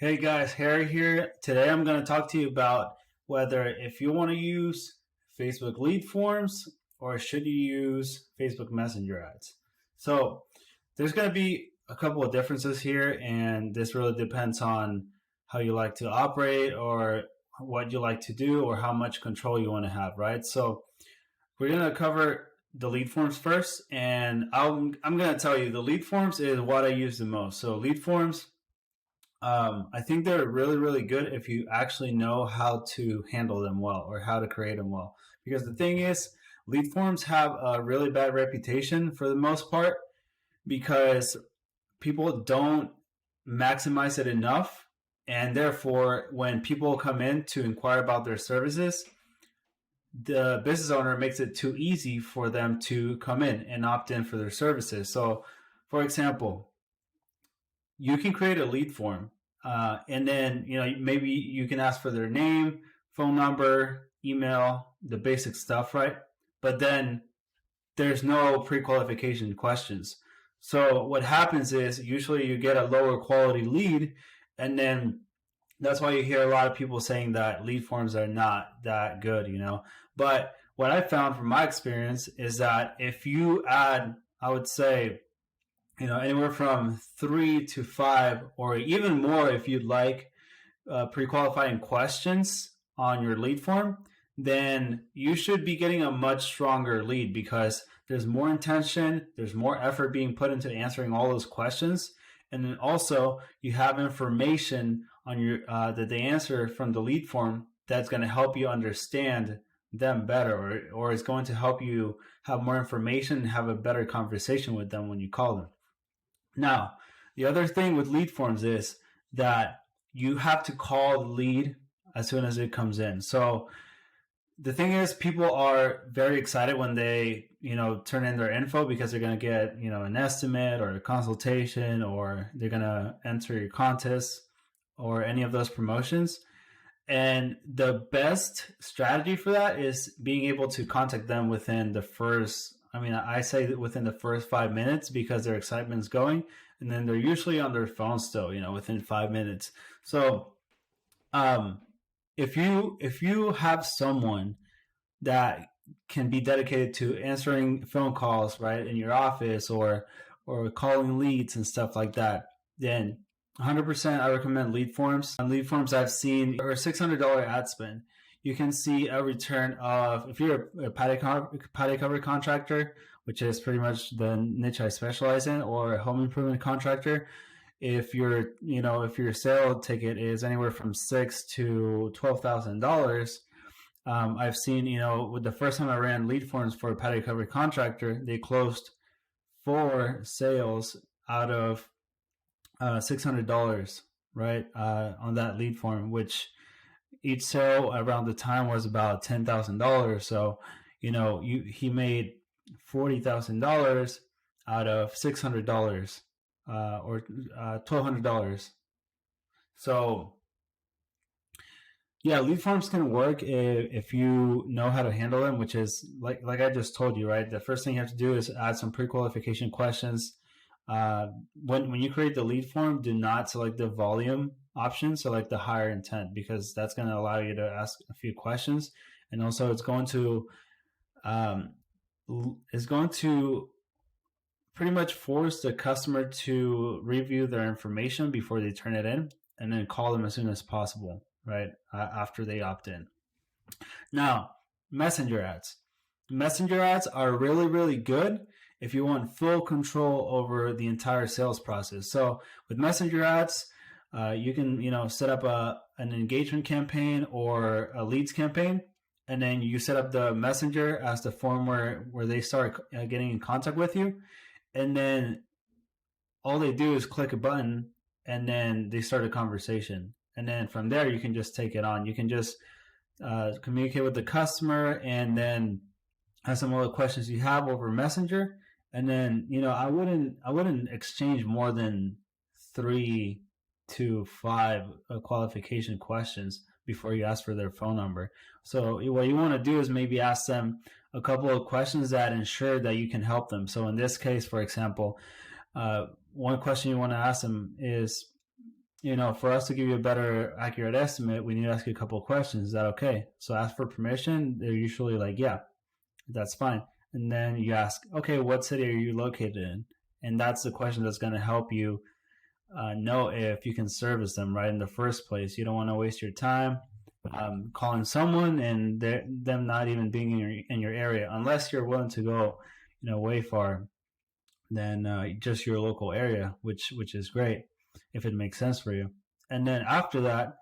Hey guys, Harry here. Today I'm going to talk to you about whether if you want to use Facebook lead forms or should you use Facebook Messenger ads. So there's going to be a couple of differences here, and this really depends on how you like to operate or what you like to do or how much control you want to have, right? So we're going to cover the lead forms first, and I'm going to tell you the lead forms is what I use the most. So lead forms, I think they're really, really good if you actually know how to handle them well or how to create them well. Because the thing is, lead forms have a really bad reputation for the most part because people don't maximize it enough. And therefore, when people come in to inquire about their services, the business owner makes it too easy for them to come in and opt in for their services. So, for example, you can create a lead form, and then maybe you can ask for their name, phone number, email, the basic stuff, right? But then there's no pre-qualification questions. So what happens is usually you get a lower quality lead, and then that's why you hear a lot of people saying that lead forms are not that good. But what I found from my experience is that if you add, I would say, anywhere from 3 to 5, or even more if you'd like, pre-qualifying questions on your lead form, then you should be getting a much stronger lead because there's more intention, there's more effort being put into answering all those questions, and then also you have information on your that they answer from the lead form that's going to help you understand them better, or is going to help you have more information and have a better conversation with them when you call them. Now, the other thing with lead forms is that you have to call the lead as soon as it comes in. So the thing is, people are very excited when they, turn in their info because they're going to get, an estimate or a consultation, or they're going to enter your contest or any of those promotions. And the best strategy for that is being able to contact them within the first, I say that within the first 5 minutes because their excitement's going, and then they're usually on their phone still, within 5 minutes. So, if you have someone that can be dedicated to answering phone calls, right, in your office or calling leads and stuff like that, then 100% I recommend lead forms. On lead forms I've seen or $600 ad spend, you can see a return of, if you're a patio cover contractor, which is pretty much the niche I specialize in, or a home improvement contractor, if your sale ticket is anywhere from $6,000 to $12,000, I've seen, with the first time I ran lead forms for a patio cover contractor, they closed 4 sales out of $600, right, on that lead form, which each sale around the time was about $10,000. So, he made $40,000 out of $600, or $1,200. So, yeah, lead forms can work if you know how to handle them, which is like I just told you, right? The first thing you have to do is add some pre-qualification questions. When you create the lead form, do not select the volume option, select the higher intent, because that's going to allow you to ask a few questions, and also it's going to pretty much force the customer to review their information before they turn it in, and then call them as soon as possible, right, after they opt in. Now, messenger ads. Messenger ads are really, really good if you want full control over the entire sales process. So with messenger ads, you can set up an engagement campaign or a leads campaign, and then you set up the messenger as the form where they start getting in contact with you, and then all they do is click a button, and then they start a conversation, and then from there you can just take it on. You can just communicate with the customer, and then have some other questions you have over messenger. And then, I wouldn't exchange more than 3 to 5 qualification questions before you ask for their phone number. So what you want to do is maybe ask them a couple of questions that ensure that you can help them. So in this case, for example, one question you want to ask them is, for us to give you a better accurate estimate, we need to ask you a couple of questions. Is that okay? So ask for permission. They're usually like, yeah, that's fine. And then you ask, okay, what city are you located in? And that's the question that's going to help you know if you can service them right in the first place. You don't want to waste your time calling someone and them not even being in your area, unless you're willing to go, way far than just your local area, which is great if it makes sense for you. And then after that,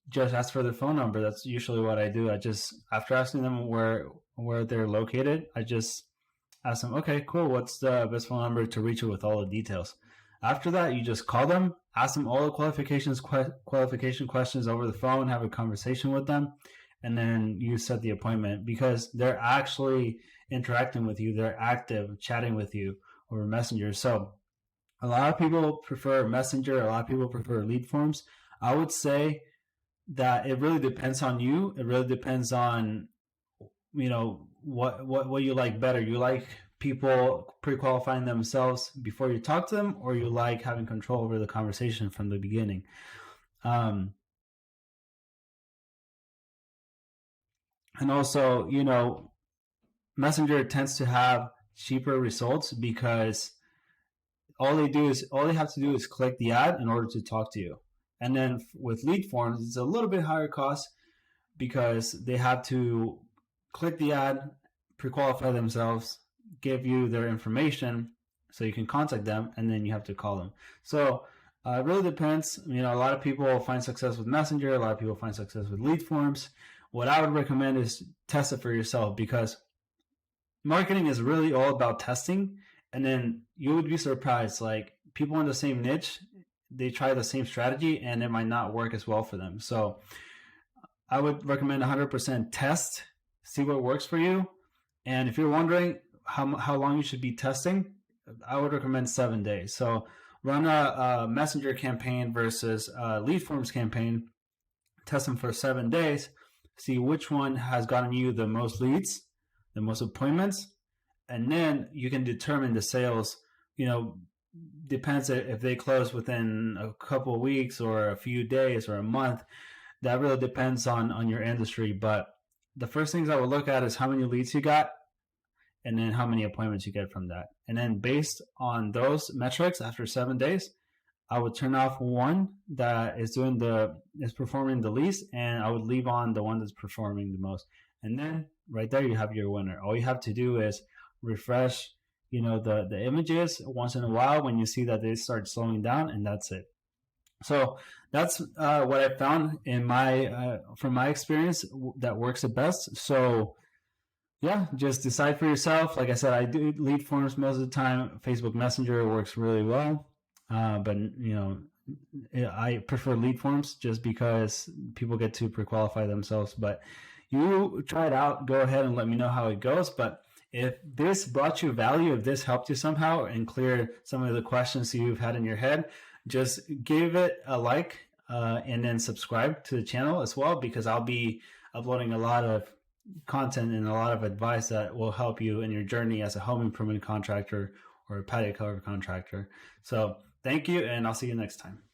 just ask for their phone number. That's usually what I do. I just, after asking them where they're located, I just ask them, okay, cool, what's the best phone number to reach you with all the details. After that, you just call them, ask them all the qualification questions over the phone, have a conversation with them, and then you set the appointment, because they're actually interacting with you. They're active chatting with you over Messenger. So a lot of people prefer Messenger. A lot of people prefer lead forms. I would say that it really depends on you. It really depends on, what you like better. You like people pre-qualifying themselves before you talk to them, or you like having control over the conversation from the beginning. And also, Messenger tends to have cheaper results because all they have to do is click the ad in order to talk to you. And then with lead forms, it's a little bit higher cost because they have to click the ad, pre-qualify themselves, give you their information so you can contact them, and then you have to call them. So it really depends. A lot of people find success with Messenger. A lot of people find success with lead forms. What I would recommend is test it for yourself, because marketing is really all about testing. And then you would be surprised, like people in the same niche, they try the same strategy and it might not work as well for them. So I would recommend 100% test, see what works for you. And if you're wondering how long you should be testing, I would recommend 7 days. So run a Messenger campaign versus a lead forms campaign, test them for 7 days, see which one has gotten you the most leads, the most appointments, and then you can determine the sales. Depends if they close within a couple of weeks or a few days or a month. That really depends on your industry. But the first things I would look at is how many leads you got, and then how many appointments you get from that. And then based on those metrics, after 7 days, I would turn off one that is performing the least, and I would leave on the one that's performing the most. And then right there, you have your winner. All you have to do is refresh, the images once in a while when you see that they start slowing down, and that's it. So that's what I found from my experience that works the best. So yeah, just decide for yourself. Like I said, I do lead forms most of the time. Facebook Messenger works really well, but I prefer lead forms just because people get to pre-qualify themselves. But you try it out. Go ahead and let me know how it goes. But if this brought you value, if this helped you somehow and clear some of the questions you've had in your head, just give it a like and then subscribe to the channel as well, because I'll be uploading a lot of content and a lot of advice that will help you in your journey as a home improvement contractor or a patio cover contractor. So thank you, and I'll see you next time.